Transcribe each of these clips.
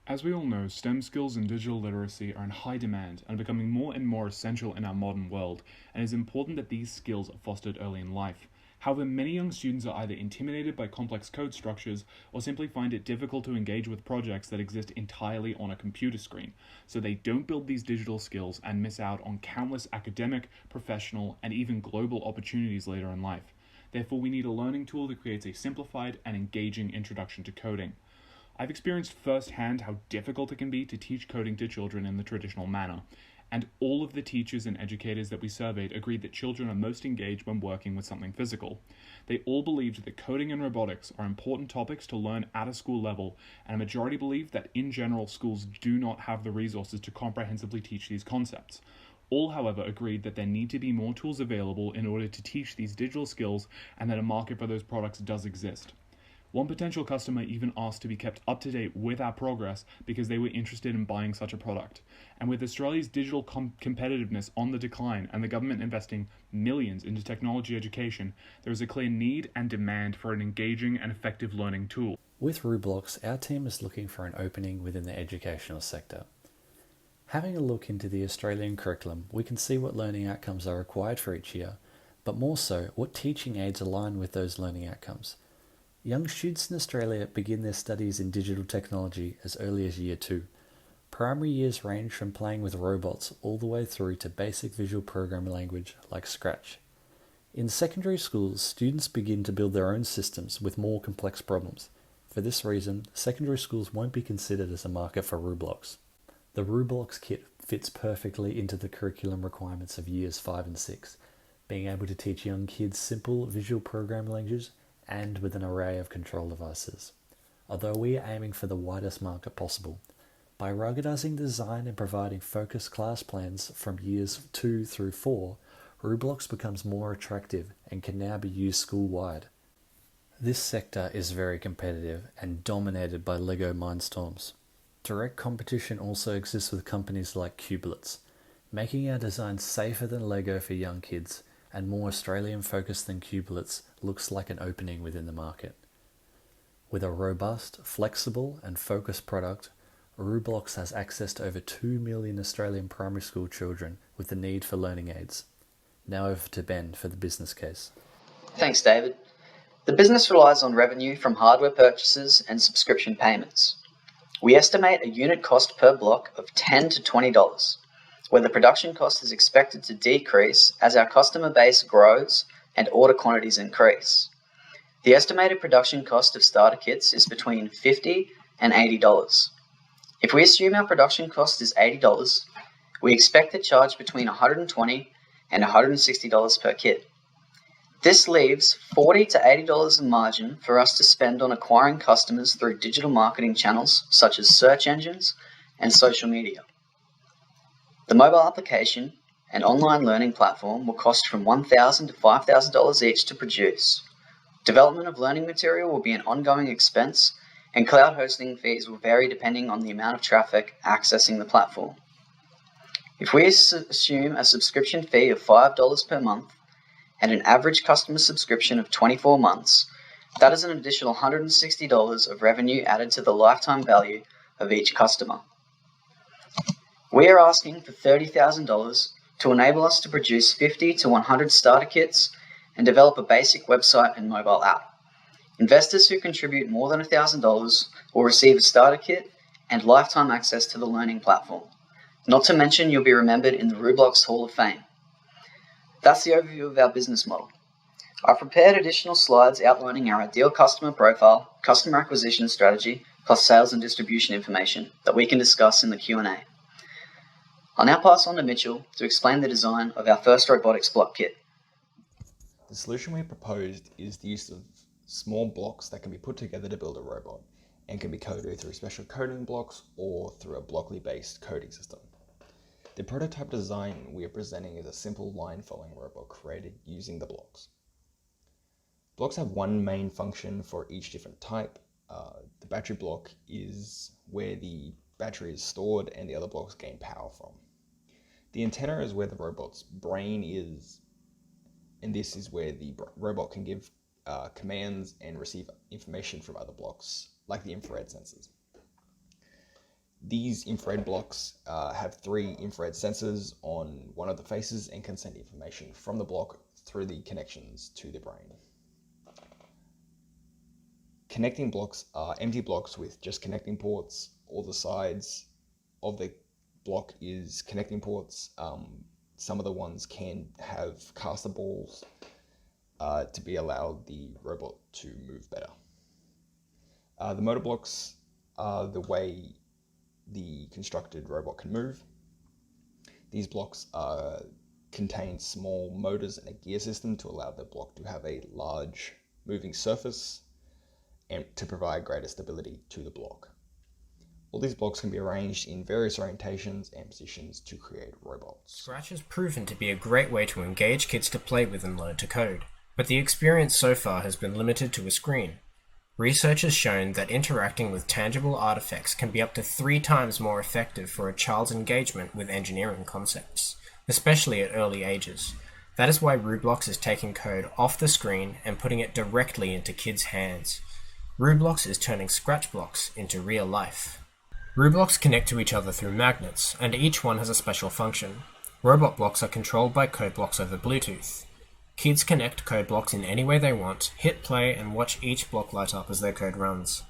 As we all know, STEM skills and digital literacy are in high demand and are becoming more and more essential in our modern world, and it is important that these skills are fostered early in life. However, many young students are either intimidated by complex code structures or simply find it difficult to engage with projects that exist entirely on a computer screen, so they don't build these digital skills and miss out on countless academic, professional, and even global opportunities later in life. Therefore, we need a learning tool that creates a simplified and engaging introduction to coding. I've experienced firsthand how difficult it can be to teach coding to children in the traditional manner, and all of the teachers and educators that we surveyed agreed that children are most engaged when working with something physical. They all believed that coding and robotics are important topics to learn at a school level, and a majority believed that in general schools do not have the resources to comprehensively teach these concepts. All, however, agreed that there need to be more tools available in order to teach these digital skills and that a market for those products does exist. One potential customer even asked to be kept up to date with our progress because they were interested in buying such a product. And with Australia's digital competitiveness on the decline and the government investing millions into technology education, there is a clear need and demand for an engaging and effective learning tool. With Roo-Blocks, our team is looking for an opening within the educational sector. Having a look into the Australian curriculum, we can see what learning outcomes are required for each year, but more so, what teaching aids align with those learning outcomes. Young students in Australia begin their studies in digital technology as early as Year 2. Primary years range from playing with robots all the way through to basic visual programming language like Scratch. In secondary schools, students begin to build their own systems with more complex problems. For this reason, secondary schools won't be considered as a market for Roo-Blocks. The Roo-Blocks kit fits perfectly into the curriculum requirements of Years 5 and 6, being able to teach young kids simple visual programming languages and with an array of control devices. Although we are aiming for the widest market possible, by ruggedizing design and providing focused class plans from years 2 through 4, Roo-Blocks becomes more attractive and can now be used school-wide. This sector is very competitive and dominated by LEGO Mindstorms. Direct competition also exists with companies like Cublets, making our designs safer than LEGO for young kids and more Australian focused than Cublets looks like an opening within the market. With a robust, flexible and focused product, Roo-Blocks has access to over 2 million Australian primary school children with the need for learning aids. Now over to Ben for the business case. Thanks, David. The business relies on revenue from hardware purchases and subscription payments. We estimate a unit cost per block of $10 to $20, where the production cost is expected to decrease as our customer base grows and order quantities increase. The estimated production cost of starter kits is between $50 and $80. If we assume our production cost is $80, we expect to charge between $120 and $160 per kit. This leaves $40 to $80 in margin for us to spend on acquiring customers through digital marketing channels such as search engines and social media. The mobile application and online learning platform will cost from $1,000 to $5,000 each to produce. Development of learning material will be an ongoing expense, and cloud hosting fees will vary depending on the amount of traffic accessing the platform. If we assume a subscription fee of $5 per month and an average customer subscription of 24 months, that is an additional $160 of revenue added to the lifetime value of each customer. We are asking for $30,000 to enable us to produce 50 to 100 starter kits and develop a basic website and mobile app. Investors who contribute more than $1,000 will receive a starter kit and lifetime access to the learning platform. Not to mention you'll be remembered in the Roo-Blocks Hall of Fame. That's the overview of our business model. I've prepared additional slides outlining our ideal customer profile, customer acquisition strategy, plus sales and distribution information that we can discuss in the Q&A. I'll now pass on to Mitchell to explain the design of our first robotics block kit. The solution we proposed is the use of small blocks that can be put together to build a robot and can be coded through special coding blocks or through a Blockly-based coding system. The prototype design we are presenting is a simple line-following robot created using the blocks. Blocks have one main function for each different type. The battery block is where the battery is stored and the other blocks gain power from. The antenna is where the robot's brain is, and this is where the robot can give commands and receive information from other blocks, like the infrared sensors. These infrared blocks have 3 infrared sensors on one of the faces and can send information from the block through the connections to the brain. Connecting blocks are empty blocks with just connecting ports. All the sides of the block is connecting ports. Some of the ones can have caster balls to be allowed the robot to move better. The motor blocks are the way the constructed robot can move. These blocks contain small motors and a gear system to allow the block to have a large moving surface and to provide greater stability to the block. All these blocks can be arranged in various orientations and positions to create robots. Scratch has proven to be a great way to engage kids to play with and learn to code, but the experience so far has been limited to a screen. Research has shown that interacting with tangible artifacts can be up to 3 times more effective for a child's engagement with engineering concepts, especially at early ages. That is why Roo-Blocks is taking code off the screen and putting it directly into kids' hands. Roo-Blocks is turning Scratch blocks into real life. Roo-Blocks connect to each other through magnets, and each one has a special function. Robot blocks are controlled by code blocks over Bluetooth. Kids connect code blocks in any way they want, hit play, and watch each block light up as their code runs.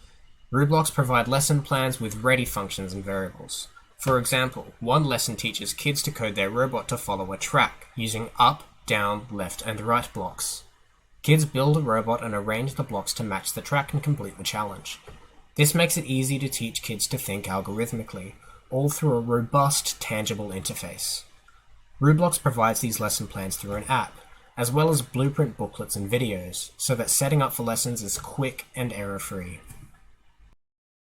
Roo-Blocks provide lesson plans with ready functions and variables. For example, one lesson teaches kids to code their robot to follow a track, using up, down, left, and right blocks. Kids build a robot and arrange the blocks to match the track and complete the challenge. This makes it easy to teach kids to think algorithmically, all through a robust, tangible interface. Roo-Blocks provides these lesson plans through an app, as well as blueprint booklets and videos, so that setting up for lessons is quick and error-free.